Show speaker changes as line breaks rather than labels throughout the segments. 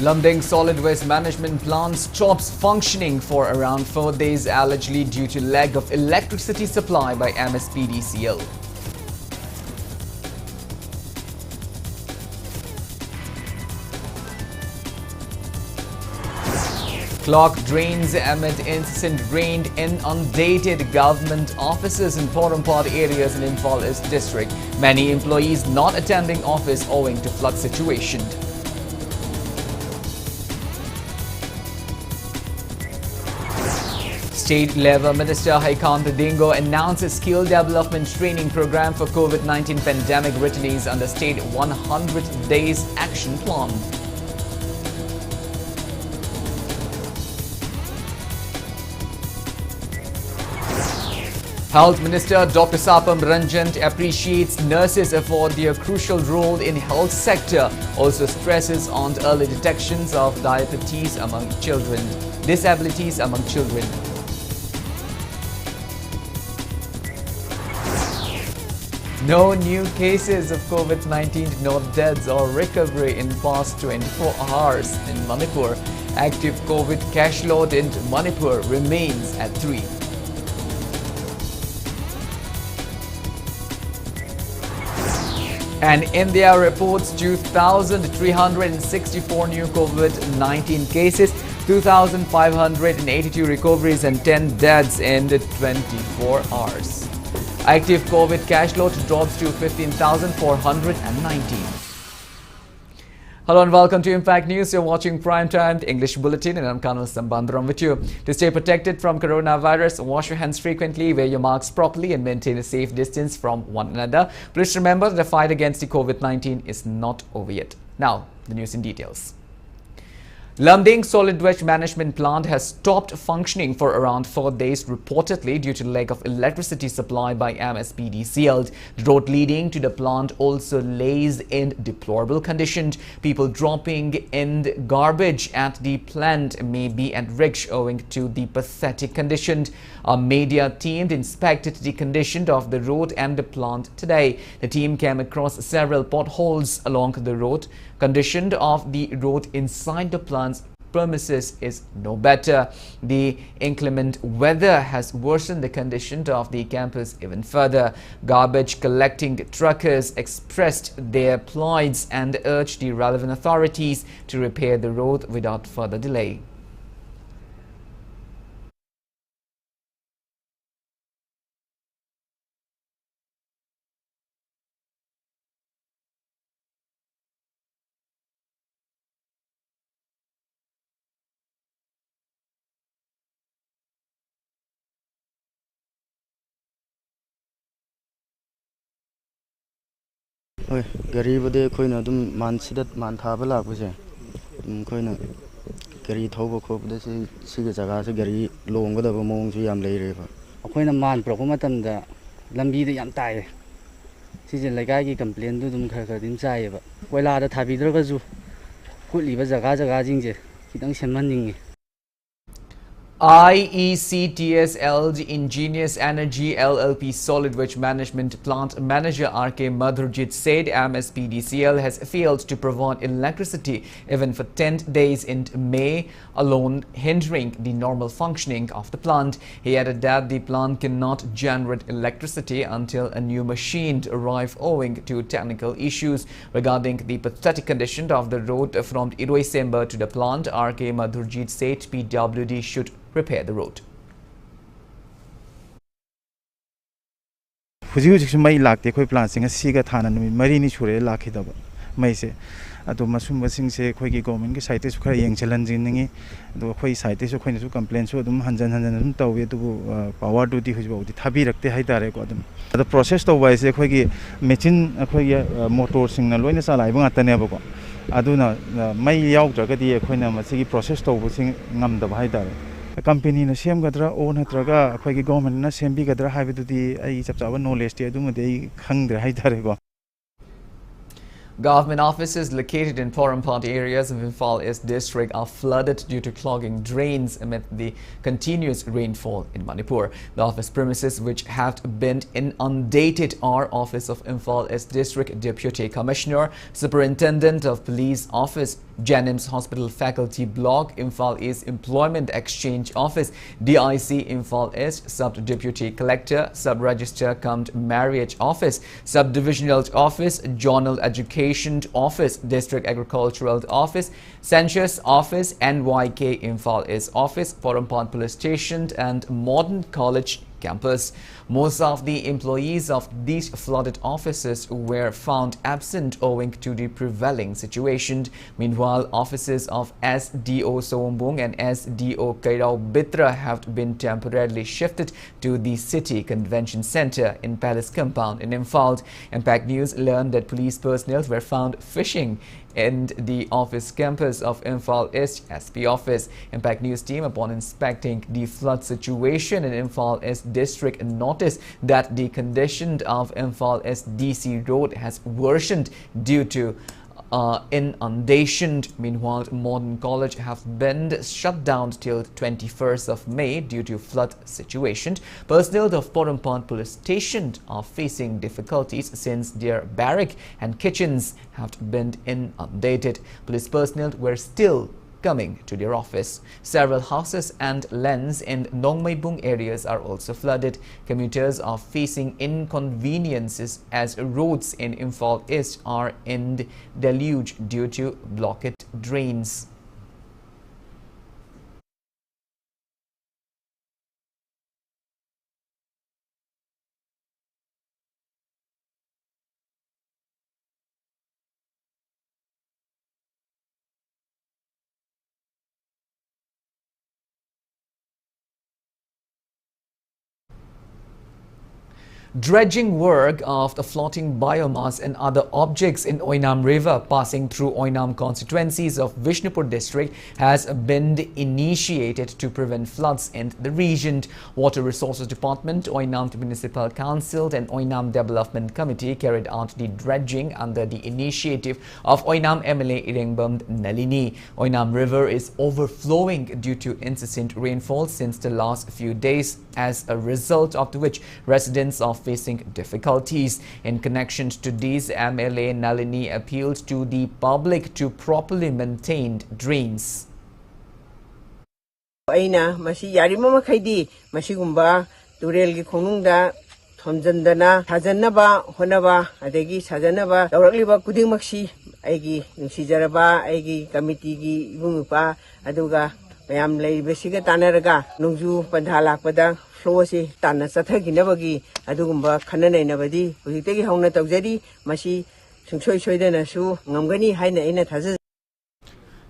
Lumding solid waste management plant stops functioning for around 4 days, allegedly due to lack of electricity supply by MSPDCL. Clock drains amid incessant rain inundated government offices in Porampad areas in Imphal East district. Many employees not attending office owing to flood situation. State Labour Minister Haikant Dingo announced a skill development training program for COVID-19 pandemic returnees under State 100 Days Action Plan. Health Minister Dr. Sapam Ranjan appreciates nurses for their crucial role in health sector. Also stresses on early detections of diabetes among children, disabilities among children. No new cases of COVID-19, no deaths or recovery in past 24 hours in Manipur. Active COVID cash load in Manipur remains at 3. And India reports 2,364 new COVID-19 cases, 2,582 recoveries and 10 deaths in 24 hours. Active COVID cash load drops to 15,419. Hello and welcome to Impact News. You're watching Primetime English Bulletin and I'm KANEL SHAMBANDURAM with you. To stay protected from coronavirus, wash your hands frequently, wear your masks properly and maintain a safe distance from one another. Please remember that the fight against the COVID-19 is not over yet. Now, the news in details. Lumding solid waste management plant has stopped functioning for around 4 days, reportedly due to lack of electricity supply by MSPDCL. The road leading to the plant also lays in deplorable condition. People dropping in garbage at the plant may be at risk owing to the pathetic condition. A media team inspected the condition of the road and the plant today. The team came across several potholes along the road. Condition of the road inside the plant's premises is no better. The inclement weather has worsened the condition of the campus even further. Garbage collecting truckers expressed their plights and urged the relevant authorities to repair the road without further delay.
Oi, gari bade khoi na dum man sidat man tha bala ko je khoi na gari thoba khop da si ga jaga se gari long ga da ba mong su yam lei re ba
khoi na man pro ko matam da lambi da yam tai si je lagai gi complain du dum khar dim chai ba koila da thabi dra ga ju kutli ba jaga jing je kitang senman ning
IECTSL Ingenious Energy LLP Solid Waste Management Plant Manager RK Madhurjit said MSPDCL has failed to provide electricity even for 10 days in May alone, hindering the normal functioning of the plant. He added that the plant cannot generate electricity until a new machine arrives owing to technical issues. Regarding the pathetic condition of the road from Iroisemba to the plant, RK Madhurjit said PWD should repair the road.
Huji mai lakte khoi plant singa siga thana numi mari ni chure lakhi daba mai se adu masum basing se khoi gi government gi site su khara yeng chalan jin ningi adu khoi site su khoi su complain su adum hanjan dum tawe du power duty huji bawdi thabi rakte hai tare ko adum adu process to wai se khoi gi machine khoi gi motor sing na loina salai ba ngata ne ba ko aduna mai yaw tra ga di khoi na ma sigi process to bu sing ngam da hai tare company na sem gadra o natraga akhoi gi government na sembi gadra haibidudi ai chapchaba knowledge ti adumade khangdra hai tare ko.
Government offices located in Porempont areas of Imphal East district are flooded due to clogging drains amid the continuous rainfall in Manipur. The office premises which have been inundated are Office of Imphal East District Deputy Commissioner, Superintendent of Police Office, Janims Hospital Faculty Block, Imphal East Employment Exchange Office, DIC Imphal East, Sub-Deputy Collector, Sub-Register cum Marriage Office, Subdivisional Office, Journal Education Office, District Agricultural Office, Census Office, NYK Imphal East Office, Porempont Police Station and Modern College campus. Most of the employees of these flooded offices were found absent owing to the prevailing situation. Meanwhile, offices of SDO Sombung and SDO Kairao Bitra have been temporarily shifted to the City Convention Center in Palace Compound in Imphal. Impact News learned that police personnel were found fishing in the office campus of Imphal East SP office. Impact News team, upon inspecting the flood situation in Imphal East district, noticed that the condition of Imphal East DC road has worsened due to inundation. Meanwhile, Modern College have been shut down till 21st of May due to flood situation. Personnel of Porempont Police Station are facing difficulties since their barrack and kitchens have been inundated. Police personnel were still coming to their office. Several houses and lands in Nongmaibung areas are also flooded. Commuters are facing inconveniences as roads in Imphal East are in deluge due to blocked drains. Dredging work of the floating biomass and other objects in Oinam River passing through Oinam constituencies of Vishnupur district has been initiated to prevent floods in the region. Water Resources Department, Oinam Municipal Council and Oinam Development Committee carried out the dredging under the initiative of Oinam MLA Irengbam Nalini. Oinam River is overflowing due to incessant rainfall since the last few days, as a result of which residents are facing difficulties. In connection to this, MLA Nalini appealed to the public to properly maintain drains.
Aina masi yarima makhaidi masigumba turel gi khonungda thomjandana sajanaba honaba adegi sajanaba tawrakliba kuding maksi aigi nungsijaraba aigi committee gi ibumupa aduga mayam leibesiga tanaraga nungju pandha lakpada flow se tanna chathaginabagi adugumba khananainabadi hujitegi hauna tawjari masi sungsoi soidana su ngamgani haina aina thaja.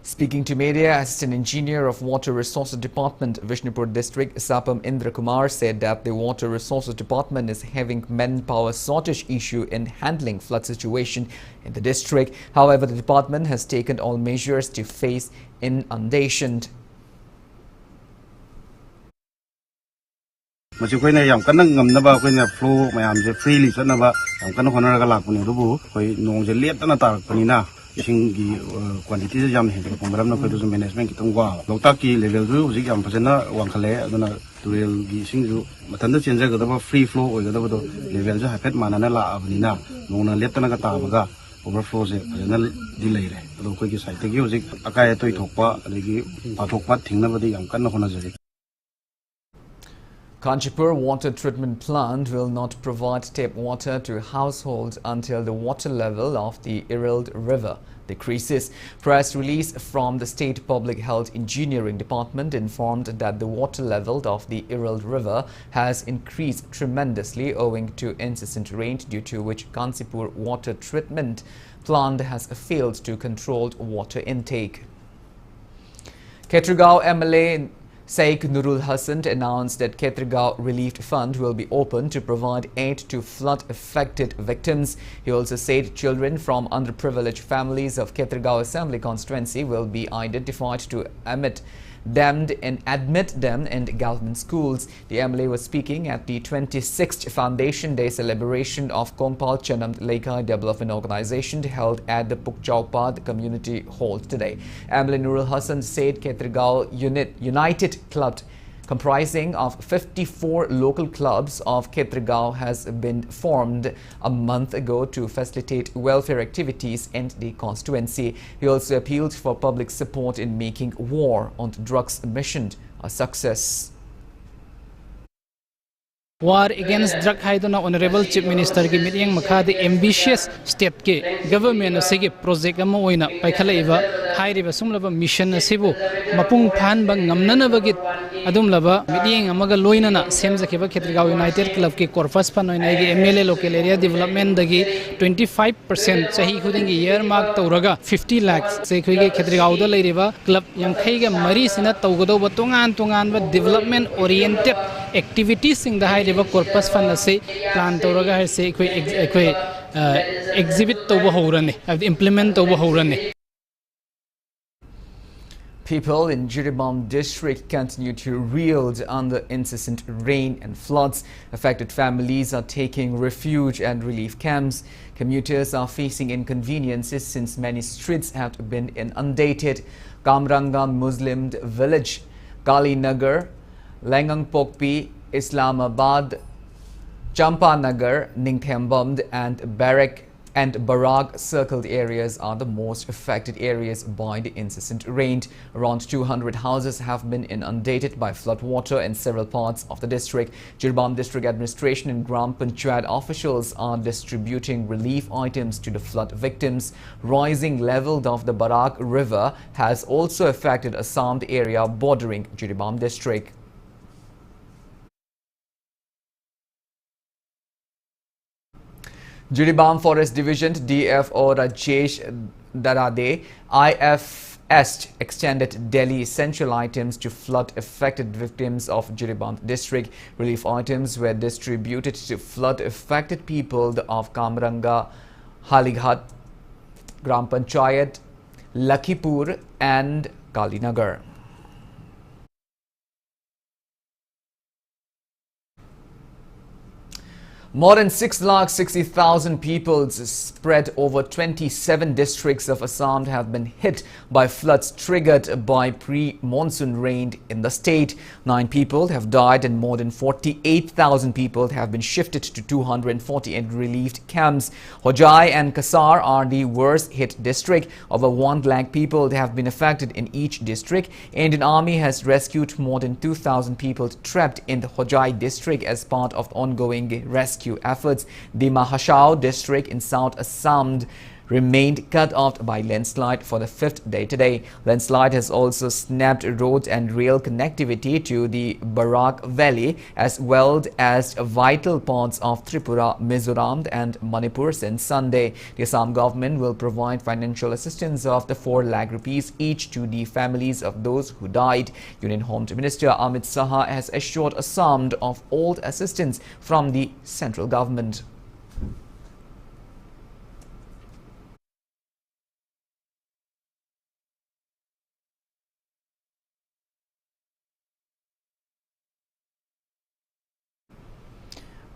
Speaking to media, Assistant Engineer of Water Resources Department, Vishnupur District, Sapam Indra Kumar, said that the Water Resources Department is having manpower shortage issue in handling flood situation in the district. However, the department has taken all measures to face inundation.
Masukoi yang kanang ngam naba koi na flow mayam je freely sa naba yang kanang honor ka lakuni rubu koi nong je liat na tar panina ising gi quantity je jam hindi pambaram na koi tu management kitong wa lokta ki level ju uji jam pasena wang khale aduna turel gi sing ju matanda change ga da free flow oi ga da do level ju hafet manana la abnina nong na liat na ka ta baga overflow je pasena di lai re ado koi ki site gi uji akai toi thokpa adegi pathokpa thingna badi yang kanna hona jari.
Kanchipur Water Treatment Plant will not provide tap water to households until the water level of the Irald River decreases. Press release from the State Public Health Engineering Department informed that the water level of the Irald River has increased tremendously owing to incessant rain, due to which Kanchipur Water Treatment Plant has failed to control water intake. Ketragao MLA Sheikh Nurul Hassan announced that Ketragao Relief Fund will be open to provide aid to flood-affected victims. He also said children from underprivileged families of Ketragao Assembly constituency will be identified to emit them and admit them in government schools. The MLA was speaking at the 26th Foundation Day celebration of Kongpal Chanam Lekha Development Organization held at the Pukchaupad Community Hall today. MLA Nurul Hassan said Khetragaon United Club, comprising of 54 local clubs of Khetragaon, has been formed a month ago to facilitate welfare activities in the constituency. He also appealed for public support in making war on drugs mission a success.
War against drug haiduna Honorable Chief Minister ki meeting makhadi ambitious step ke government asigi project ama oina paikhalaiba hairiba sumlaba mission asibu mapung phan bang ngamnana bagit adumlaba meeting amaga loinana semjakiba Khetragaon United Club ki corpus fund oina gi MLA local area development dagi 25% sahi khudingi year mark tawraga 50 lakhs se khoige Khetragaon da leiriba club yankhai ga mari sina tawgodo batongan ba development oriented activities sing the high corpus fund ase plan toraga se exhibit toba horane implement toba horane.
People in Jiribam district continue to reel under incessant rain and floods. Affected families are taking refuge at relief camps. Commuters are facing inconveniences since many streets have been inundated. Kamranga Muslim village, Kalinagar, Langangpokpi, Islamabad, Champanagar, Ninkhembam and Barak circled areas are the most affected areas by the incessant rain. Around 200 houses have been inundated by flood water in several parts of the district. Jiribam district administration and Gram Panchayat officials are distributing relief items to the flood victims. Rising level of the Barak river has also affected Assam area bordering Jiribam district. Jiribam Forest Division DFO Rajesh Darade IFS extended Delhi essential items to flood-affected victims of Jiribam district. Relief items were distributed to flood-affected people of Kamranga, Halighat, Gram Panchayat, Lakhipur and Kalinagar. More than 6,60,000 people spread over 27 districts of Assam have been hit by floods triggered by pre-monsoon rain in the state. 9 people have died and more than 48,000 people have been shifted to 248 relieved camps. Hojai and Kasar are the worst hit district. Over 1 lakh people have been affected in each district. Indian Army has rescued more than 2,000 people trapped in the Hojai district as part of ongoing rescue efforts. The Mahashao district in South Assam remained cut off by landslide for the 5th day today. Landslide has also snapped road and rail connectivity to the Barak Valley as well as vital parts of Tripura, Mizoram and Manipur since Sunday. The Assam government will provide financial assistance of the 4 lakh rupees each to the families of those who died. Union Home Minister Amit Saha has assured Assam of all assistance from the central government.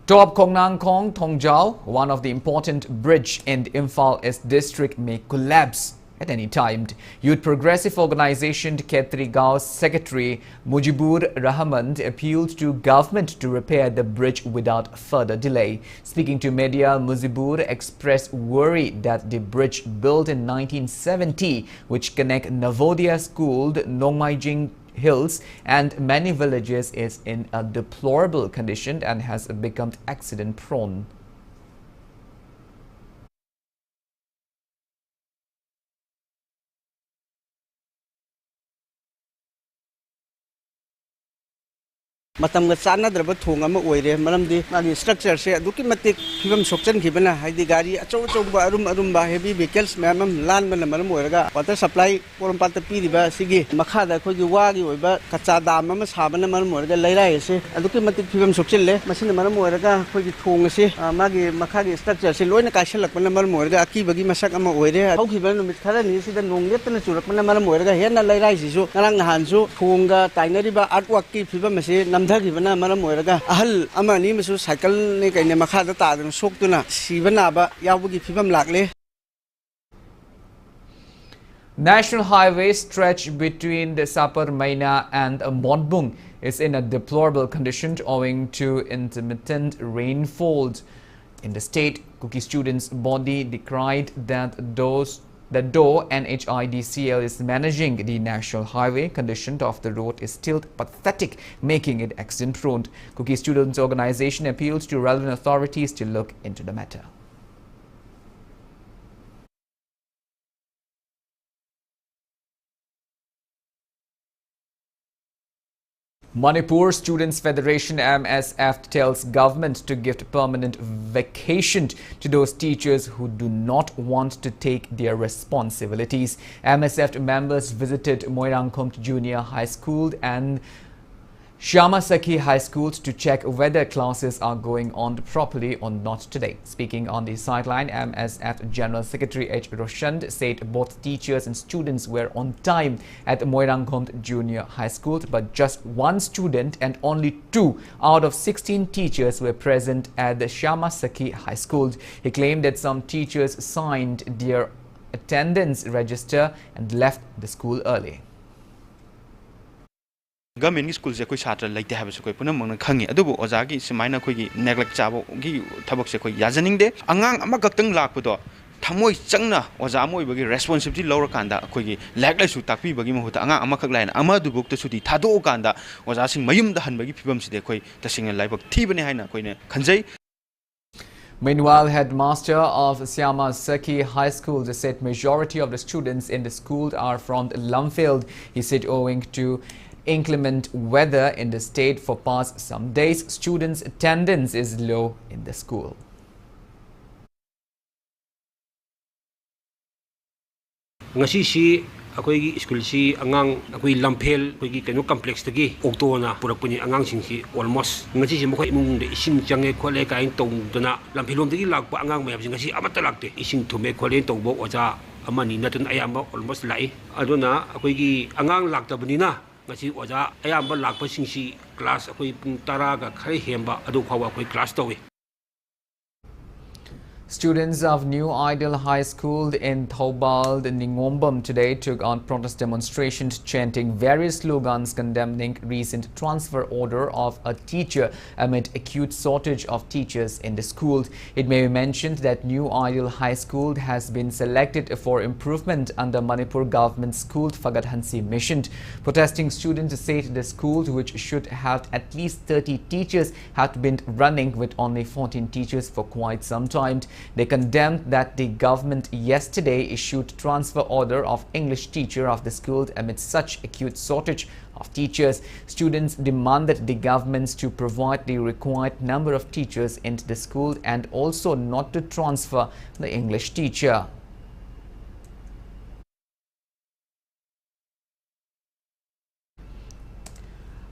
Top Kongnang Kong Thongjao, one of the important bridge in Imphal East district, may collapse at any time. Youth Progressive Organization Khetragaon Secretary Mujibur Rahman appealed to government to repair the bridge without further delay. Speaking to media, Mujibur expressed worry that the bridge built in 1970, which connect Navodaya school, Nongmaijing Hills and many villages, is in a deplorable condition and has become accident prone.
matamga chanadraba thong ama oire maramdi magi structure se aduki matik phibam sokchan khibana haidi gari achau ba arum ba heavy vehicles mamam lan bana maram oiraga water supply porom pat pi diba sigi makhada khogi wagi oiba kacha dam ama sabana maram oiraga leirai se aduki matik phibam sokchille masina maram oiraga khogi thong se magi makhagi structure se loina kaisalak bana maram oiraga aki bagi masak ama oire haukhibana numit khara ni sida nongletna churak bana maram oiraga hena leirai sisu narang nahansu thonga tainariba artwork ki phibam se namdhagibana maram oiraga ahal amani masu cycle ne kaine makhada taadna soktuna sibana ba yawgi phibam lakle.
National highway stretch between the Sapar Maina and Monbung is in a deplorable condition owing to intermittent rainfall. In the state, Kuki students' body decried that though NHIDCL is managing the national highway, condition of the road is still pathetic, making it accident-prone. Kuki Students' Organization appeals to relevant authorities to look into the matter. Manipur Students Federation MSF tells government to give permanent vacation to those teachers who do not want to take their responsibilities. MSF members visited Moirangkhom Junior High School and Shamasaki High Schools to check whether classes are going on properly or not today. Speaking on the sideline, MSF General Secretary H. Roshand said both teachers and students were on time at Moirangkhom Junior High School, but just one student and only 2 out of 16 teachers were present at the Shamasaki High School. He claimed that some teachers signed their attendance register and left the school early.
Government schools se koi chhatra laite ha koi punam mang khangi adubu oja gi simaina koi gi neglect chabo gi thabak se koi yajaning de angang ama gaktang lakpado thamoi changna oja moi bagi responsibility lawra kanda koi gi laglai su takpi bagi mahuta angang ama khak laina ama dubuk ta sudi thado kanda oja sing mayum da han bagi phibam side koi tasinga laibak thibane haina koi ne khanjai.
Meanwhile, headmaster of Shamasaki High School said majority of the students in the school are from Lumfield. He said owing to inclement weather in the state for past some days, students' attendance is low in the school.
Ngasi si akoy school si angang akoy Lumfield akoy kano complex tagi okto na purakpuni angang sing si almost ngasi si mokoy mung de ising change khole kain tong dona Lumfield lom tagi lakpa angang mayam sing ngasi amata lakte ising thume khole tong bo oja amani natun ayamba almost lai aduna akoy gi angang laktabani na ngasi oja ayamba lakpa sing si class akoy pung tara ga khare hemba adu khawa akoy class tawi.
Students of New Ideal High School in Thobal, Ningombam today took on protest demonstrations chanting various slogans condemning recent transfer order of a teacher amid acute shortage of teachers in the school. It may be mentioned that New Ideal High School has been selected for improvement under Manipur government school Fagat Hansi mission. Protesting students said the school, which should have at least 30 teachers, had been running with only 14 teachers for quite some time. They condemned that the government yesterday issued transfer order of English teacher of the school amid such acute shortage of teachers. Students demanded the governments to provide the required number of teachers into the school and also not to transfer the English teacher.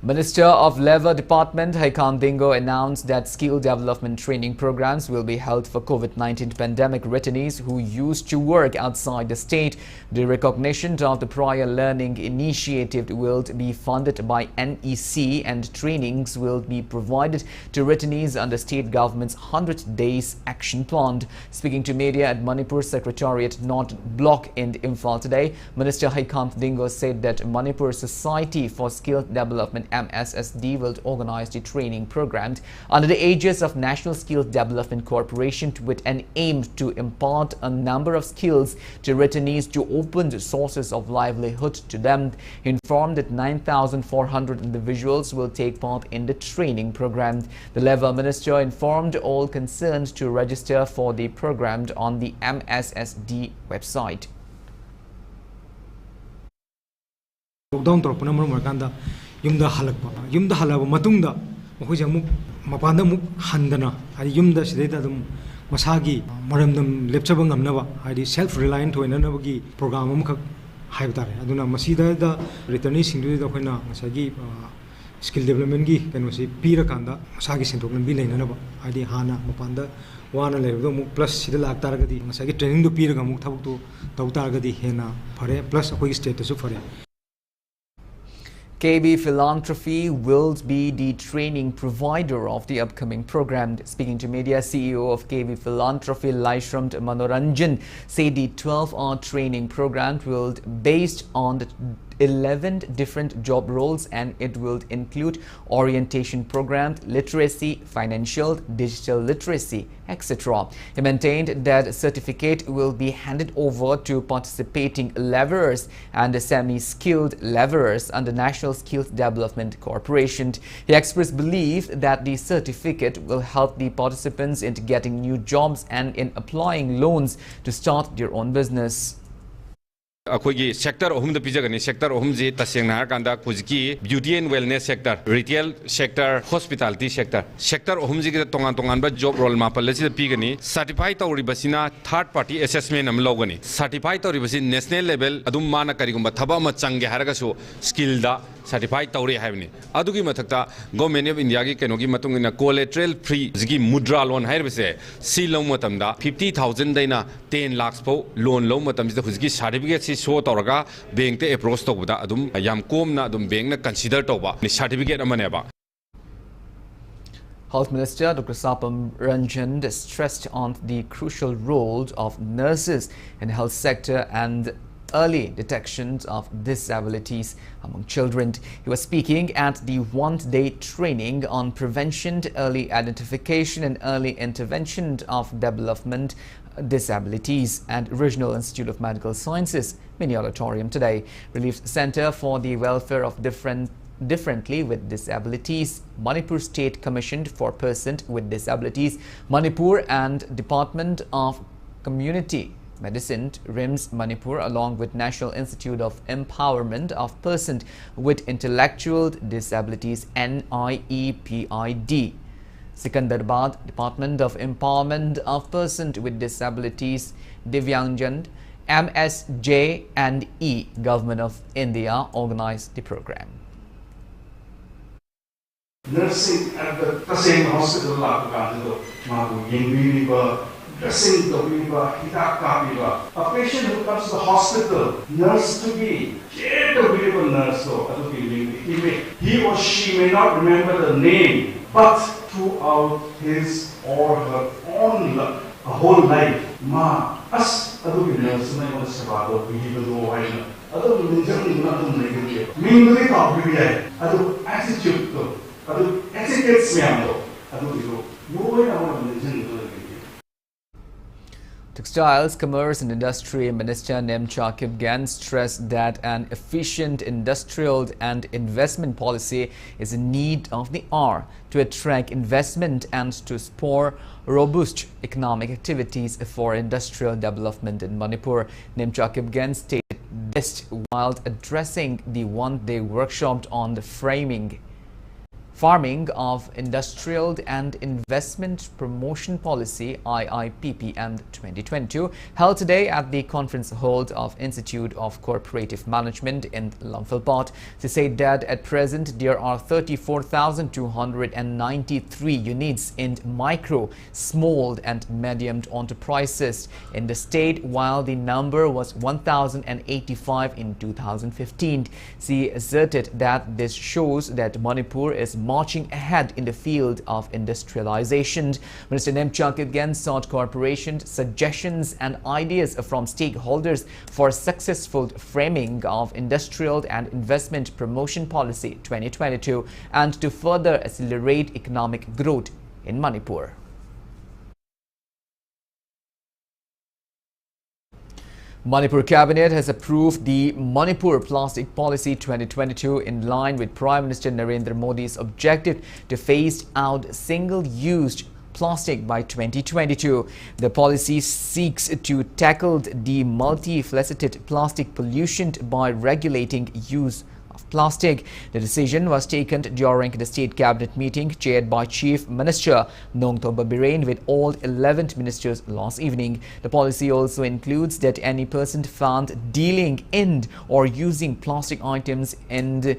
Minister of Labor Department Haikam Dingo announced that skill development training programs will be held for COVID-19 pandemic returnees who used to work outside the state. The recognition of the prior learning initiative will be funded by NEC and trainings will be provided to returnees under state government's 100 days action plan. Speaking to media at Manipur Secretariat North Block in Imphal today, Minister Haikam Dingo said that Manipur Society for Skill Development MSSD will organize the training program under the aegis of National Skills Development Corporation with an aim to impart a number of skills to returnees to open sources of livelihood to them. He informed that 9,400 individuals will take part in the training program. The Labor Minister informed all concerned to register for the program on the MSSD website.
Lockdown yumda halakpa yumda halaba matungda makhoi amuk mapanda muk handana hadi yumda sideda dum masagi maramdam lepchaba ngamnaba hadi self reliant hoina nabagi program amkhak haibtare aduna masida da returning singdu da khoina masagi skill development gi kanosi pira kanda masagi sentok lambi leinanaba hadi hana mapanda wana leibdo muk plus sida lak taragadi masagi training do pira ga muk thabuk to taw taragadi hena phare plus akoi state su phare.
KB Philanthropy will be the training provider of the upcoming program. Speaking to media, CEO of KB Philanthropy, Laishramt Manoranjan, said the 12-hour training program will be based on the 11 different job roles, and it will include orientation programs, literacy, financial, digital literacy, etc. He maintained that certificate will be handed over to participating laborers and semi-skilled laborers under National Skills Development Corporation. He expressed belief that the certificate will help the participants in getting new jobs and in applying loans to start their own business.
अखोगी sector अहुम द पिजगनी sector अहुम जी तसेंग हार कांदा कुजकी beauty and wellness sector retail sector hospitality sector अहुम जी के तोंगान तोंगान बा जॉब रोल मापल से पीगनी सर्टिफाई तौरी बसिना थर्ड पार्टी असेसमेंट अम लौगनी सर्टिफाई तौरी बसि नेशनल लेवल अदुम माना करिगुम थबा म चंगे हारगसु स्किल दा सर्टिफाई तौरी हाइबनी अदुगी मथक्ता गवर्नमेंट ऑफ इंडिया की केनोगी मतुंग इन कोलेटरल फ्री जिगी मुद्रा लोन हाइबसे सी लो मतमदा 50,000 दैना 10 लाख फो लोन लो मतमजिदा हुजगी सर्टिफिकेट सी शो तौरगा बैंक ते अप्रोच तौबदा अदुम याम कोमना अदुम बैंक ना कंसीडर तौबा नि certificate अमनेबा.
Health Minister Dr. Sapam Ranjan stressed on the crucial role of nurses in the health sector and early detections of disabilities among children. He was speaking at the one-day training on prevention, early identification and early intervention of development disabilities and Regional Institute of Medical Sciences Mini Auditorium today. Relief Center for the Welfare of Differently with Disabilities, Manipur State Commissioned for Persons with Disabilities, Manipur and Department of Community Medicine, RIMS Manipur, along with National Institute of Empowerment of Persons with Intellectual Disabilities, NIEPID, Secunderabad Department of Empowerment of Persons with Disabilities, Divyangjan, MSJ and E, Government of India organized the program.
Nursing at the same hospital, dressing a patient who comes to the hospital, nurse to be, nurse, he or she may not remember the name, but throughout his or her own a whole life, as nurse
Textiles, Commerce and Industry Minister Nemcha Kipgan stressed that an efficient industrial and investment policy is in need of the hour to attract investment and to spur robust economic activities for industrial development in Manipur. Nemcha Kipgan stated this while addressing the one-day workshop on the Farming of Industrial and Investment Promotion Policy IIPPM 2022 held today at the conference hall of Institute of Cooperative Management in Lamphilpot. They said that at present there are 34,293 units in micro, small and medium enterprises in the state, while the number was 1,085 in 2015. She asserted that this shows that Manipur is marching ahead in the field of industrialization. Minister Nemcha again sought cooperation, suggestions and ideas from stakeholders for successful framing of Industrial and Investment Promotion Policy 2022 and to further accelerate economic growth in Manipur. Manipur Cabinet has approved the Manipur Plastic Policy 2022 in line with Prime Minister Narendra Modi's objective to phase out single-use plastic by 2022. The policy seeks to tackle the multifaceted plastic pollution by regulating use of plastic. The decision was taken during the State Cabinet meeting chaired by Chief Minister Nongtomba Birane with all 11 ministers last evening. The policy also includes that any person found dealing in or using plastic items in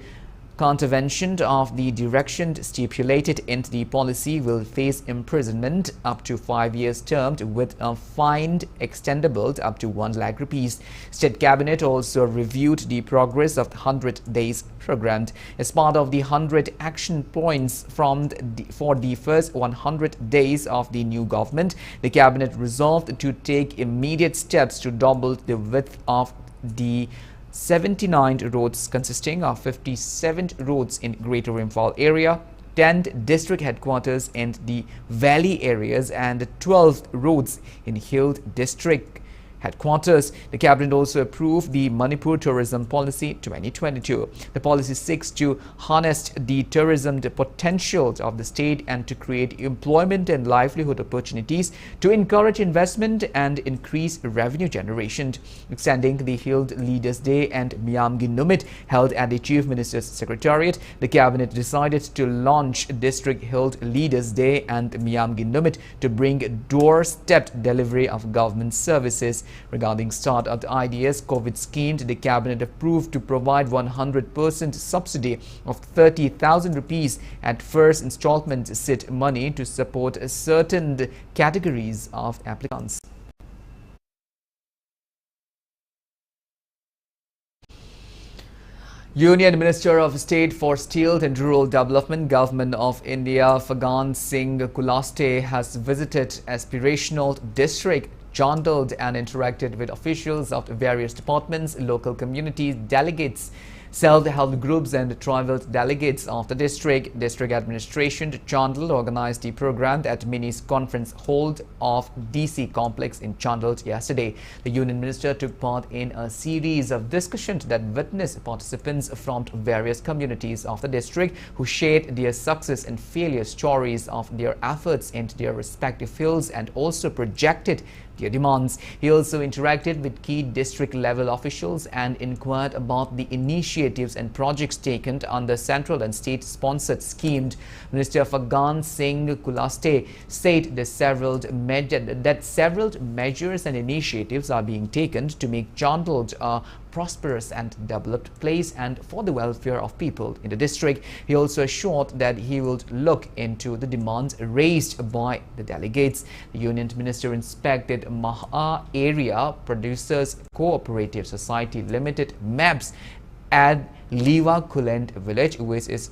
contravention of the direction stipulated in the policy will face imprisonment up to 5 years term with a fine extendable up to 1 lakh rupees. State Cabinet also reviewed the progress of the 100 days program. As part of the 100 action points for the first 100 days of the new government, the Cabinet resolved to take immediate steps to double the width of the 79 roads consisting of 57 roads in Greater Imphal area, 10 district headquarters in the valley areas and 12 roads in Hill district headquarters. The Cabinet also approved the Manipur Tourism Policy 2022. The policy seeks to harness the tourism potential of the state and to create employment and livelihood opportunities to encourage investment and increase revenue generation. Extending the Hill Leaders Day and Miyamgi Numit held at the Chief Minister's Secretariat, the Cabinet decided to launch District Hill Leaders Day and Miyamgi Numit to bring doorstep delivery of government services. Regarding start-up ideas COVID scheme, the Cabinet approved to provide 100% subsidy of 30,000 rupees at first installment SIT money to support certain categories of applicants. Union Minister of State for Steel and Rural Development, Government of India, Fagan Singh Kulaste has visited aspirational district Chandled and interacted with officials of various departments, local communities, delegates, self-help groups and tribal delegates of the district. District administration Chandled organized the program at Mini's conference hall of DC complex in Chandled yesterday. The union minister took part in a series of discussions that witnessed participants from various communities of the district who shared their success and failure stories of their efforts in their respective fields and also projected their demands. He also interacted with key district level officials and inquired about the initiatives and projects taken under central and state sponsored schemes. Minister Fagan Singh Kulaste said that several measures and initiatives are being taken to make Chandled a prosperous and developed place and for the welfare of people in the district. He also assured that he would look into the demands raised by the delegates. The union minister inspected Maha Area Producers Cooperative Society Limited MAPS at Liwa Kulent village, which is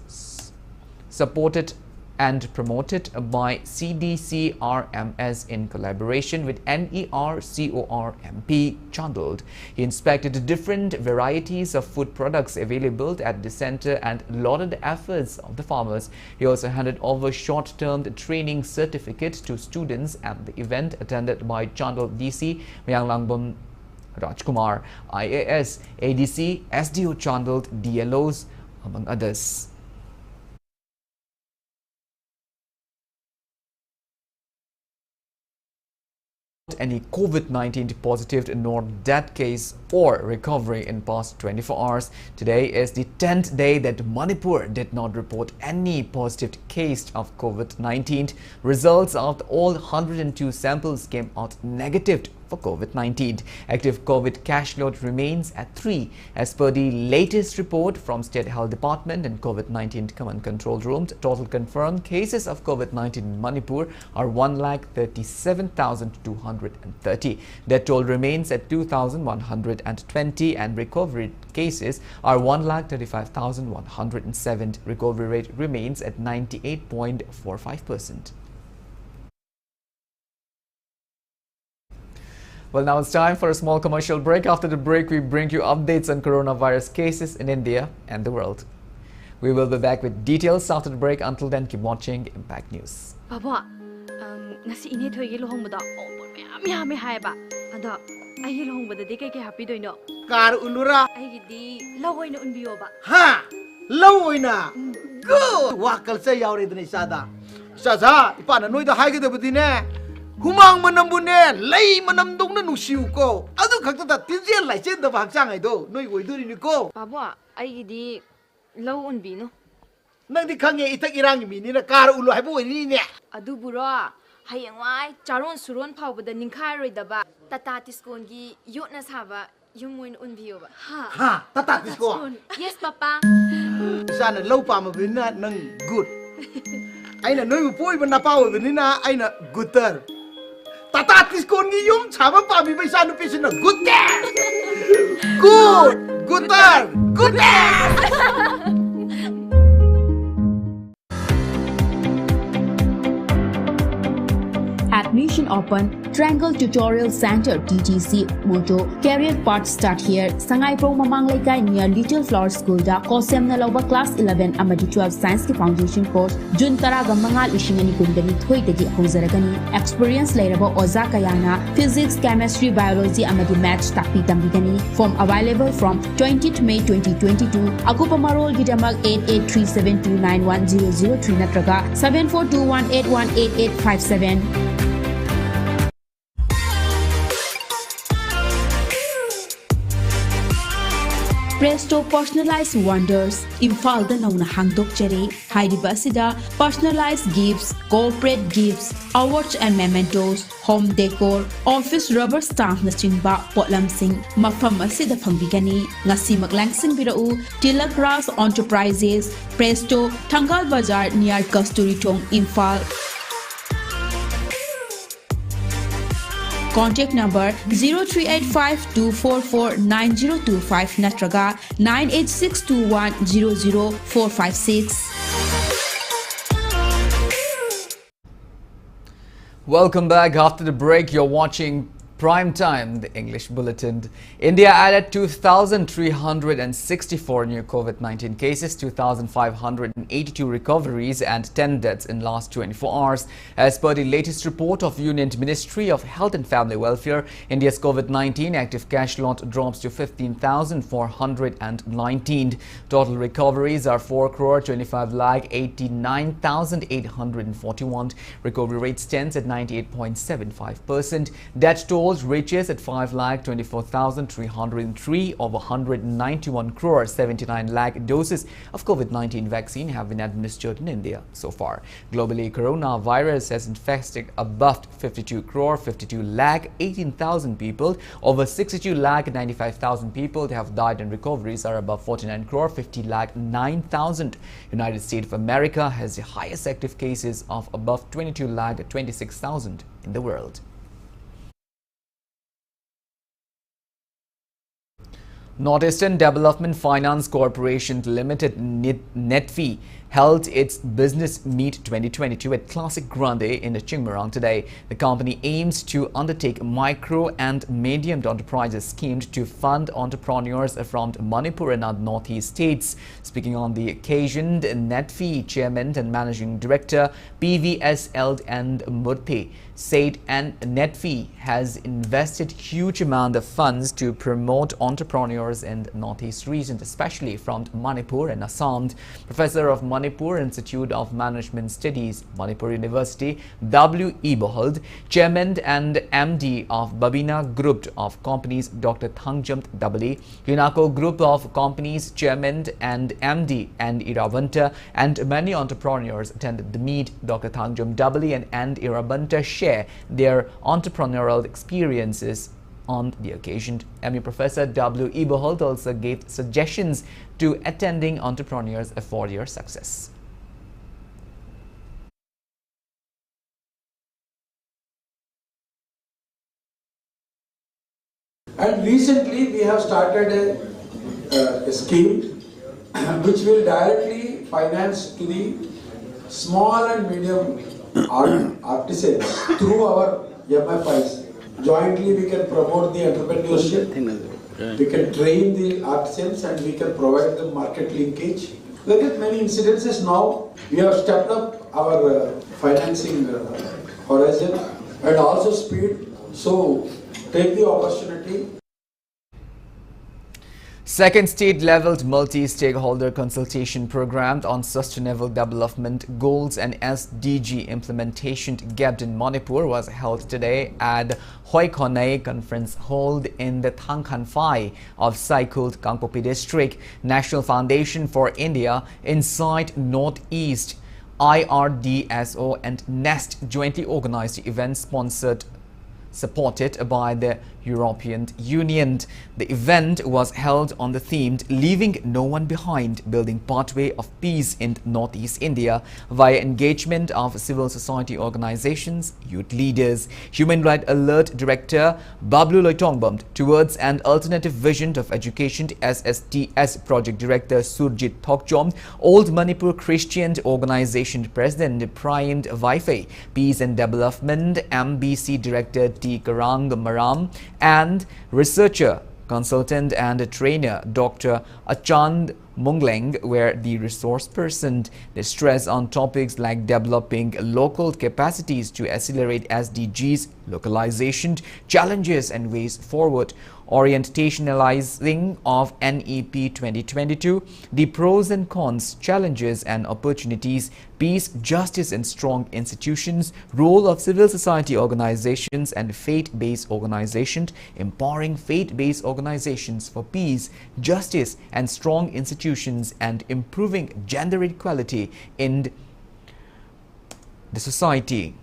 supported and promoted by CDCRMS in collaboration with NERCORMP Chandled. He inspected the different varieties of food products available at the center and lauded the efforts of the farmers. He also handed over short-term training certificate to students at the event attended by Chandled DC Mayanglangbom Rajkumar, IAS, ADC, SDO Chandled, DLOs, among others. Any COVID-19 positive nor death case or recovery in past 24 hours. Today is the 10th day that Manipur did not report any positive case of COVID-19. Results of all 102 samples came out negative for COVID-19. Active COVID cash load remains at 3 as per the latest report from State Health Department and COVID-19 Command Control Room. Total confirmed cases of COVID-19 in Manipur are 1,37,230. Death toll remains at 2,120 and recovery cases are 1,35,107. Recovery rate remains at 98.45%. Well, now it's time for a small commercial break. After the break, we bring you updates on coronavirus cases in India and the world. We will be back with details after the break. Until then, keep watching Impact News.
Papa, nasi ini thoy gilo hong bada ompor me hai ba. Ada ai gilo hong bada de kai happy doino.
Kar unura.
Ai gidi lawoi na unbiyo ba.
Ha, lawoi na. Go. Wakal sa yaw redne sada. Saza ipa na noida hai gida budine. Humang manambune lay manamdong na nusiu ko. Adu khakta ta tinjel lai chen da bhak chang ai do. Noi goi duri ni ko.
Papa, ai gidi lau unbino.
Nang di khange itak irang mi ni na kar ulu haibu ni ne.
Adu buro hayangwai charon suron phawbada ningkhai roidaba tata tiskon gi yotna saba yumuin unbiyo ba.
Ha tata tiskon.
Yes papa.
Sana lau pa ma bina nang good. Aina noi poi bana pa wa bina aina gooder. Tata tiskon gi yum chaba pa mi bai sanu pisina gooder. Good gooder gooder.
Admission open. Triangle Tutorial Center TTC Moto. Career path start here. Sangai Pro Mamang Laikai near Little Flower School da Kosem na Lauba Class 11 amadi 12 Science ki Foundation course Jun Taraga Mangal Ishingani Kundani Thoi-dagi Hozaragani. Experience Lairaba Oza Kayana Physics, Chemistry, Biology amadi Maths takpi tambigani. Form available from 20th May 2022. Akupa Marol Gidamag 8837291003 natraga 7421818857. Presto Personalized Wonders, Imphal da nauna hangdok jare, Haidiba sida, personalized gifts, corporate gifts, awards and mementos, home decor, office rubber stamp na chingba, potlam sing, mafam asida pangbigani, ngasi maglangsing birau, Tilak Ras Enterprises, Presto, Tangal Bazar near Kasturi Tong, Imphal. Contact number 0385-244-9025 natraga 98621-00456.
Welcome back. After the break, you're watching Prime Time, the English Bulletin. India added 2,364 new COVID-19 cases, 2,582 recoveries and 10 deaths in last 24 hours. As per the latest report of Union Ministry of Health and Family Welfare, India's COVID-19 active cash lot drops to 15,419. Total recoveries are 4,25,89,841. Recovery rate stands at 98.75%. Death toll reaches at 5,24,303. Over 191 crore 79 lakh doses of COVID-19 vaccine have been administered in India so far. Globally, coronavirus has infected above 52 crore 52 lakh 18,000 people. Over 62 lakh 95,000 people have died, and recoveries are above 49 crore 50 lakh 9,000. United States of America has the highest active cases of above 22 lakh 26,000 in the world. Northeastern Development Finance Corporation Limited NETFI held its Business Meet 2022 at Classic Grande in Chingmarang today. The company aims to undertake micro and medium enterprises schemes to fund entrepreneurs from Manipur and other northeast states. Speaking on the occasion, NETFI Chairman and Managing Director PVSL and Murthy said NETFI has invested huge amount of funds to promote entrepreneurs in the northeast region, especially from Manipur and Assam. Professor of Manipur Institute of Management Studies, Manipur University, W. E. Bohold, Chairman and MD of Babina Group of Companies, Dr. Thangjam Dabali, Unako Group of Companies, Chairman and MD and Iravanta, and many entrepreneurs attended the meet. Dr. Thangjam Dabali and Iravanta share their entrepreneurial experiences on the occasion. ME Professor W. E. Bohold also gave suggestions to attending entrepreneurs for their success.
And recently we have started a scheme which will directly finance to the small and medium artisans through our MFIs. Jointly we can promote the entrepreneurship, we can train the artisans, and we can provide them market linkage. Look at many incidences now. We have stepped up our financing horizon and also speed. So take the opportunity.
Second state-leveled multi-stakeholder consultation program on sustainable development goals and SDG implementation gapped in Manipur was held today at Hoi Khonei Conference Hall in the Thangkhan Phai of Saikult, Kangpopi District. National Foundation for India, Inside Northeast, IRDSO and NEST jointly organized the event supported by the European Union. The event was held on the theme Leaving No One Behind, Building Pathway of Peace in Northeast India via engagement of civil society organizations, youth leaders. Human Rights Alert Director Bablu Loitongbam towards an alternative vision of education, SSTS Project Director Surjit Thokchom, Old Manipur Christian Organization President Priand Vaifei, Peace and Development MBC Director T. Karang Maram, and researcher, consultant and trainer Dr. Achand Mungleng were the resource person. They stress on topics like developing local capacities to accelerate SDGs, localization, challenges and ways forward, orientationalizing of NEP 2022, the pros and cons, challenges and opportunities, peace, justice and strong institutions, role of civil society organizations and faith-based organizations, empowering faith-based organizations for peace, justice and strong institutions, and improving gender equality in the society.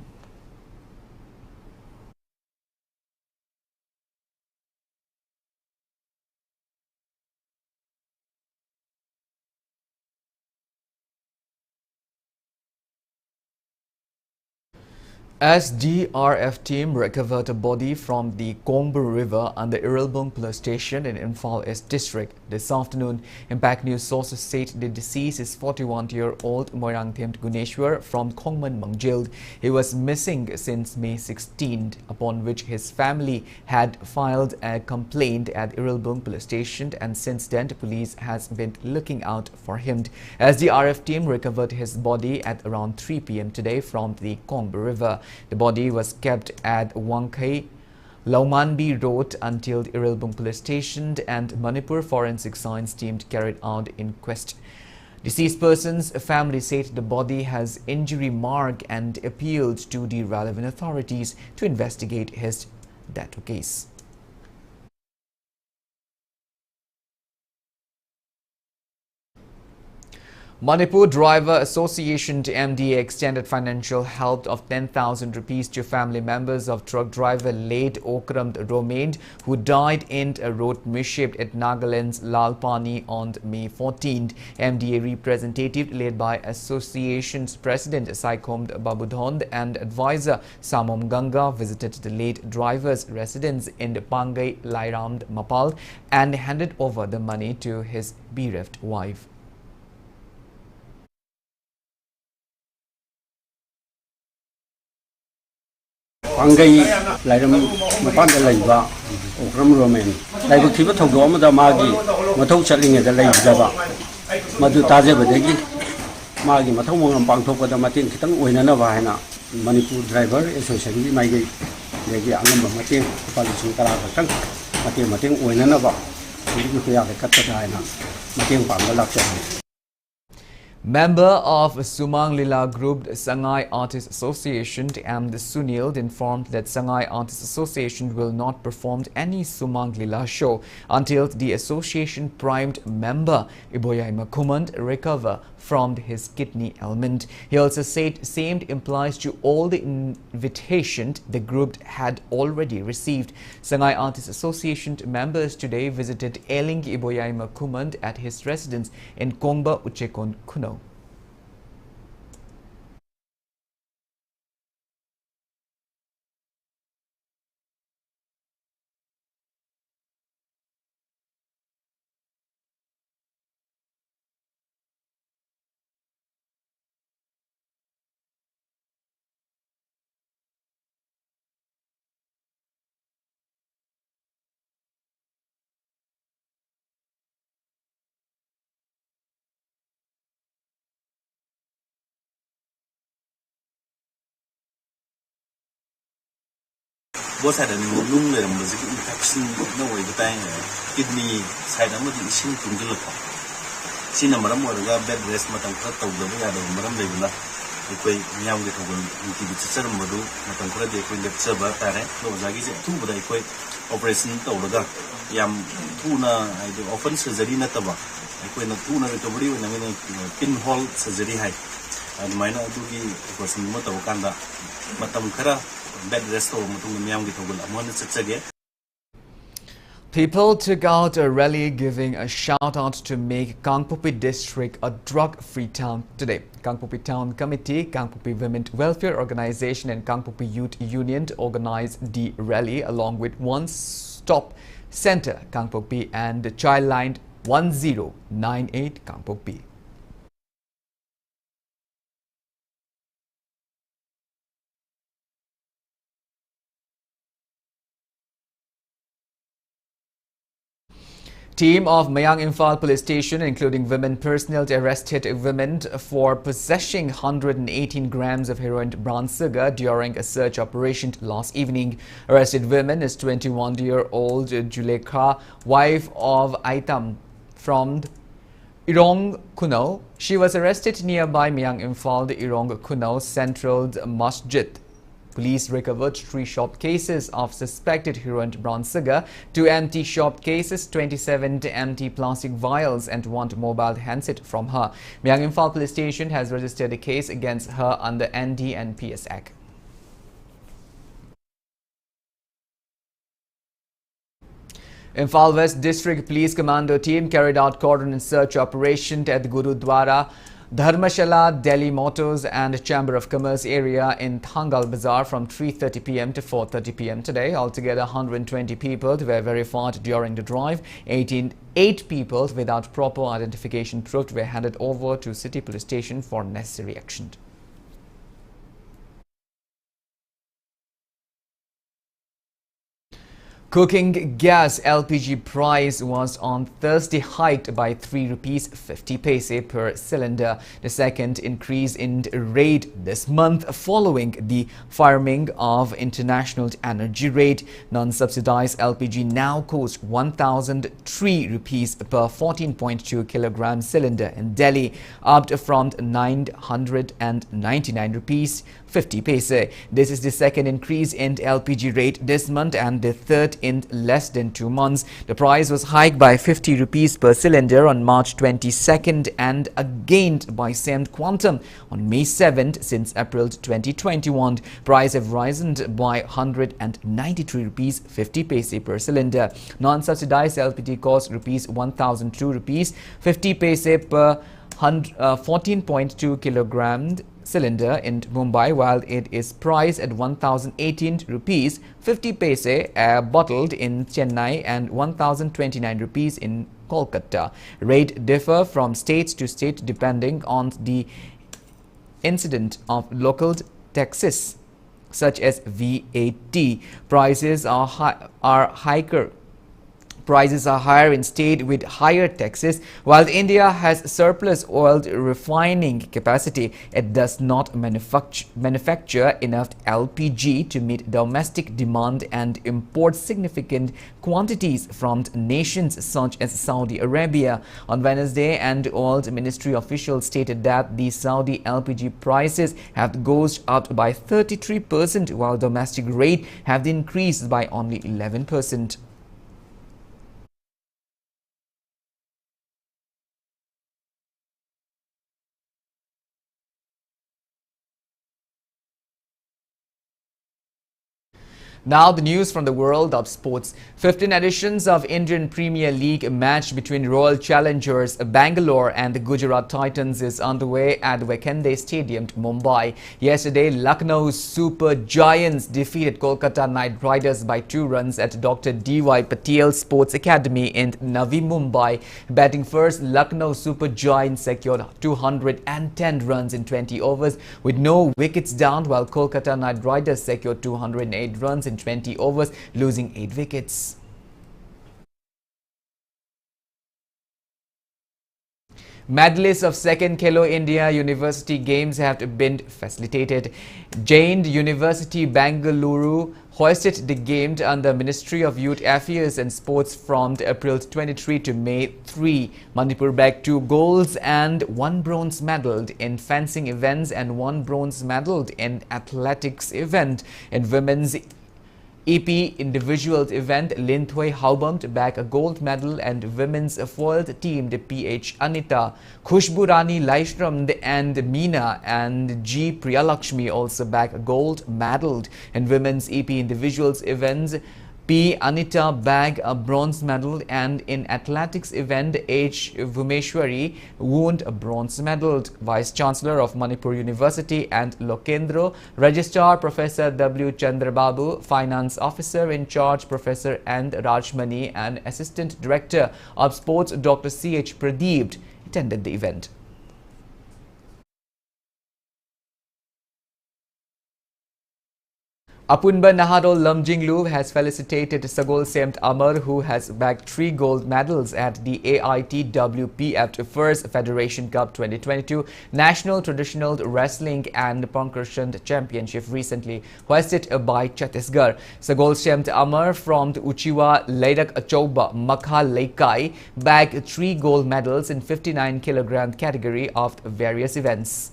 SDRF team recovered a body from the Kongbu River under Irelbung Police Station in Imphal East District this afternoon. Impact News sources said the deceased is 41-year-old Moirangthemt Guneshwar from Khongman Mangjil. He was missing since May 16th, upon which his family had filed a complaint at Irelbung Police Station, and since then the police has been looking out for him. SDRF team recovered his body at around 3 p.m. today from the Kongbu River. The body was kept at Wangkai Laumanbi Road until the Irelbung Police Station and Manipur Forensic Science team carried out inquest. Deceased person's family said the body has injury mark and appealed to the relevant authorities to investigate his death case. Manipur Driver Association to MDA extended financial help of 10,000 rupees to family members of truck driver late Okram Romain, who died in a road mishap at Nagaland's Lalpani on May 14th. MDA representative led by association's president Saikom Babudhond and advisor Samom Ganga visited the late driver's residence in Pangai Lairam Mapal and handed over the money to his bereft wife.
Pangai Lairam Mapanda Laiba, Okram Roman, Laiba Kiba Togoma Magi, Mato Chatting at the Laibaba, Madu Tajabadegi, Magi Matomon Pangtoka, the Matin Kitan, Winanavana, Manipur Driver Association, Magi, Lady Anamba Matin, Palisu Karaka, Matin Winanava, Kuya Katana, Matin Panga.
Member of Sumang Lila Group Sangai Artists Association and Sunil informed that Sangai Artists Association will not perform any Sumang Lila show until the association primed member Iboyai Makumand recover from his kidney ailment. He also said same applies to all the invitations the group had already received. Sangai Artists Association members today visited Eling Iboyai Makumand at his residence in Kongba Uchekon Kuno.
both side and lung le mo zik infection no way the time kidney side am di isin tungil ko sina maram mo ga bed rest matam ka taw da ya da maram le bula ko nyam ge thogol ti bi tsar mo do matam ko de ko lecture ba tare no zagi je tu ba ko operation taw da yam tu na ai de often surgery na taba ko na tu na recovery na me pinhole surgery hai and maina tu ki operation mo taw kanda matam khara bed rest ho mutung nyam ge thogol amon tsage.
People took out a rally giving a shout-out to make Kangpopi district a drug-free town today. Kangpopi Town Committee, Kangpopi Women Welfare Organization and Kangpopi Youth Union organized the rally along with One Stop Center Kangpopi and Childline 1098 Kangpopi. Team of Mayang Imphal Police Station, including women personnel, arrested women for possessing 118 grams of heroin brown sugar during a search operation last evening. Arrested women is 21-year-old Julekha, wife of Aitam from Irong Kuno. She was arrested nearby Mayang Imphal, the Irong Kuno Central Masjid. Police recovered 3 shop cases of suspected heroin brown sugar, 2 empty shop cases, 27 empty plastic vials and 1 mobile handset from her. Mayang Imphal Police Station has registered a case against her under ND and PS Act. Imphal West District Police Commando team carried out cordon and search operation at the Gurudwara, Dharmashala, Delhi Motors and Chamber of Commerce area in Thangal Bazaar from 3:30 p.m. to 4:30 p.m. today. Altogether, 120 people were verified during the drive. 8 people without proper identification proof were handed over to City Police Station for necessary action. Cooking gas LPG price was on Thursday hiked by 3 rupees 50 paise per cylinder, the second increase in rate this month following the firming of international energy rate. Non-subsidized LPG now costs 1,003 rupees per 14.2 kilogram cylinder in Delhi, up from 999 rupees 50 paise. This is the second increase in LPG rate this month and the third in less than 2 months. The price was hiked by 50 rupees per cylinder on March 22nd and again by same quantum on May 7th since April 2021. Price have risen by 193 rupees 50 paise per cylinder. Non-subsidized LPG costs rupees 1,002 rupees 50 paise per 14.2 kilogram cylinder in Mumbai, while it is priced at 1,018 rupees 50 paise bottled in Chennai and 1,029 rupees in Kolkata. Rate differ from state to state depending on the incidence of local taxes such as VAT. Prices are higher. Prices are higher in state with higher taxes. While India has surplus oil refining capacity, it does not manufacture enough LPG to meet domestic demand and import significant quantities from nations such as Saudi Arabia. On Wednesday, and oil ministry officials stated that the Saudi LPG prices have gone up by 33%, while domestic rate have increased by only 11%. Now the news from the world of sports. 15 editions of Indian Premier League match between Royal Challengers Bangalore and the Gujarat Titans is underway at Wakende Stadium, Mumbai. Yesterday, Lucknow Super Giants defeated Kolkata Knight Riders by 2 runs at Dr. D.Y. Patel Sports Academy in Navi Mumbai. Batting first, Lucknow Super Giants secured 210 runs in 20 overs with no wickets down, while Kolkata Knight Riders secured 208 runs in 20 overs, losing 8 wickets. Medalists of second Khelo India University Games have been facilitated. Jain University Bangalore hoisted the games under Ministry of Youth Affairs and Sports from April 23 to May 3. Manipur bagged 2 golds and 1 bronze medal in fencing events and 1 bronze medal in athletics event. In women's EP individuals event, Linthway Haubam bagged a gold medal, and women's foiled team, the PH Anita, Khushbu Rani Laishram and Meena and G Priyalakshmi also bagged a gold medal. In women's EP individuals events, P. Anita bagged a bronze medal, and in athletics event, H. Vumeshwari won a bronze medal. Vice Chancellor of Manipur University and Lokendro, Registrar Professor W. Chandrababu, Finance Officer in charge Professor N. Rajmani, and Assistant Director of Sports Dr. C. H. Pradeep attended the event. Apunba Naharo Lamjinglu has felicitated Sagol Semt Amar, who has bagged 3 gold medals at the AITWPF First Federation Cup 2022 National Traditional Wrestling and Pankration Championship recently hoisted by Chhattisgarh. Sagol Semt Amar from the Uchiwa Leidak Achauba Makha Leikai bagged 3 gold medals in 59 kg category of various events.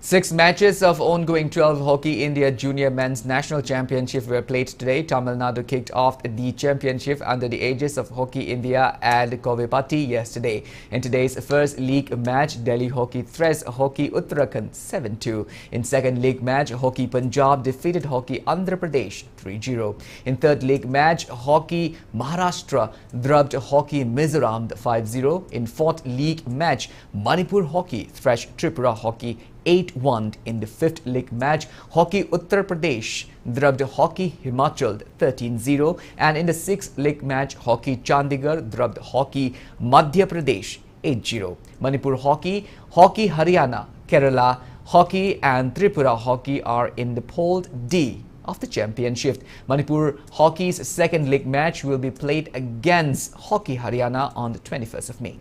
Six matches of ongoing 12 Hockey India Junior Men's National Championship were played today. Tamil Nadu kicked off the championship under the aegis of Hockey India and Kovepati yesterday. In today's first league match, Delhi Hockey thrashed Hockey Uttarakhand 7-2. In second league match, Hockey Punjab defeated Hockey Andhra Pradesh 3-0. In third league match, Hockey Maharashtra drubbed Hockey Mizoram 5-0. In fourth league match, Manipur Hockey thrashed Tripura Hockey 8-1. In the fifth league match, Hockey Uttar Pradesh drubbed Hockey Himachal 13-0, and in the sixth league match, Hockey Chandigarh drubbed Hockey Madhya Pradesh 8-0. Manipur Hockey, Hockey Haryana, Kerala Hockey and Tripura Hockey are in the Pool D of the championship. Manipur Hockey's second league match will be played against Hockey Haryana on the 21st of May.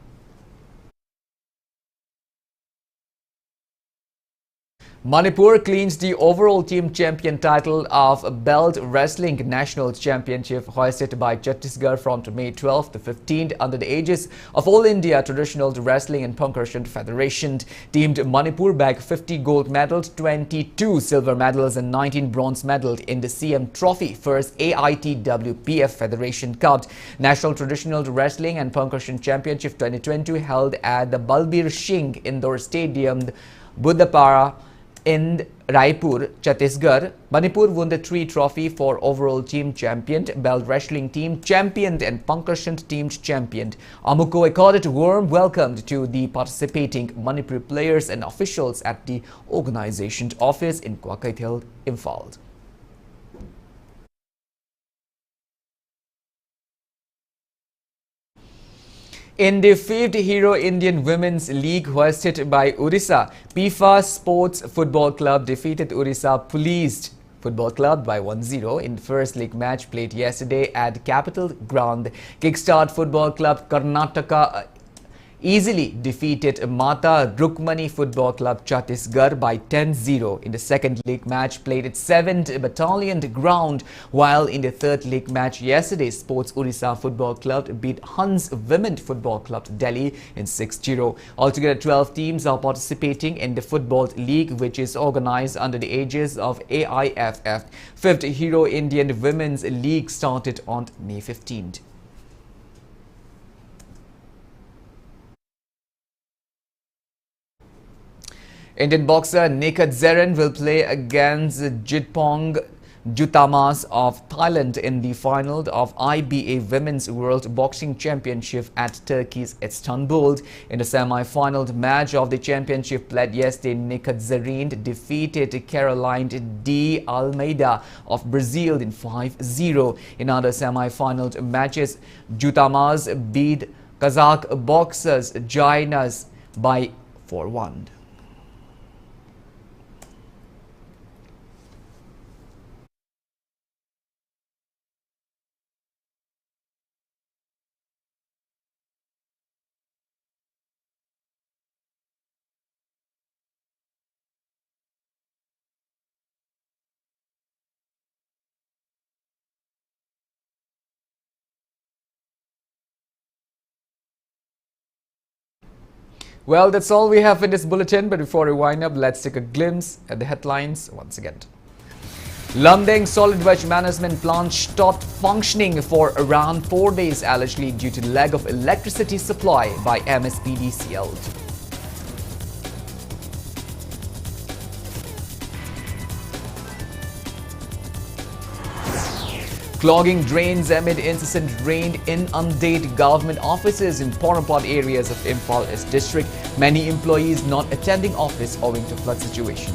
Manipur cleans the overall team champion title of Belt Wrestling National Championship hoisted by Chhattisgarh from May 12th to 15th under the aegis of All India Traditional Wrestling and Pankration Federation. Teamed Manipur bagged 50 gold medals, 22 silver medals and 19 bronze medals in the CM Trophy First AITWPF Federation Cup. National Traditional Wrestling and Pankration Championship 2022 held at the Balbir Singh Indoor Stadium, Buddhapara in Raipur, Chhattisgarh. Manipur won the 3 trophy for overall team champion, belt wrestling team champion and Pankration team champion. Amuko accorded a warm welcome to the participating Manipur players and officials at the organization office in Kwakaithel, Imphal. In the 5th Hero Indian Women's League hosted by Orissa, PIFA Sports Football Club defeated Orissa Police Football Club by 1-0 in the first league match played yesterday at Capital Ground. Kickstart Football Club Karnataka easily defeated Mata Rukmani Football Club Chhattisgarh by 10-0 in the second league match played at 7th Battalion ground, while in the third league match yesterday, Sports Orissa Football Club beat Hans Women Football Club Delhi in 6-0. Altogether, 12 teams are participating in the Football League, which is organized under the aegis of AIFF. 5th Hero Indian Women's League started on May 15th. Indian boxer Nikat Zeren will play against Jitpong Jutamas of Thailand in the final of IBA Women's World Boxing Championship at Turkey's Istanbul. In the semi-final match of the championship played yesterday, Nikat Zeren defeated Caroline D. Almeida of Brazil in 5-0. In other semi-final matches, Jutamas beat Kazakh boxers Jainas by 4-1. Well, that's all we have in this bulletin, but before we wind up, let's take a glimpse at the headlines once again. Lumdeng solid waste management plant stopped functioning for around 4 days, allegedly due to lack of electricity supply by MSPDCL. Clogging drains amid incessant rain inundate government offices in Porampot areas of Imphal East district. Many employees not attending office owing to flood situation.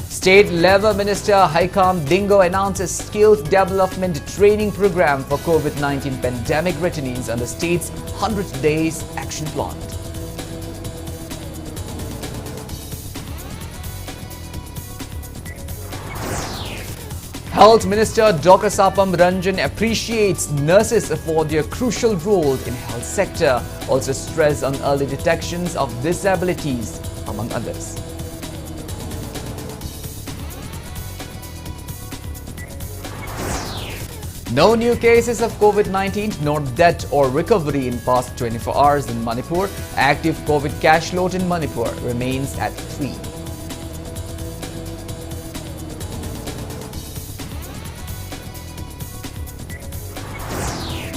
State Labour Minister Haikam Dingo announces skills development training program for COVID-19 pandemic returnees under state's 100 days action plan. Health Minister Dr. Sapam Ranjan appreciates nurses for their crucial role in health sector, also stressed on early detections of disabilities, among others. No new cases of COVID-19 nor death or recovery in past 24 hours in Manipur. Active COVID cash load in Manipur remains at 3.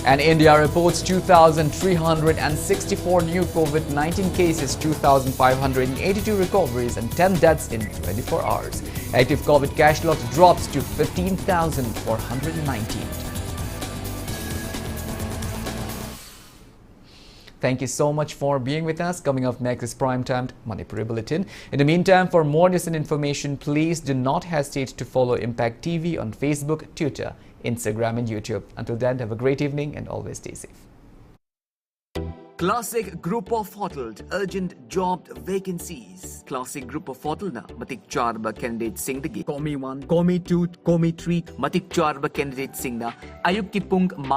And India reports 2,364 new COVID-19 cases, 2,582 recoveries and 10 deaths in 24 hours. Active COVID cash lot drops to 15,419. Thank you so much for being with us. Coming up next is Primetime Manipuri Bulletin. In the meantime, for more news and information, please do not hesitate to follow Impact TV on Facebook, Twitter, Instagram and YouTube. Until then, have a great evening and always stay safe. Classic Group of Hotel urgent job vacancies. Classic Group of Hotel na matik charba candidate sing the Komi 1, Komi 2, Komi 3 matik charba candidate sing na ayuk ki pung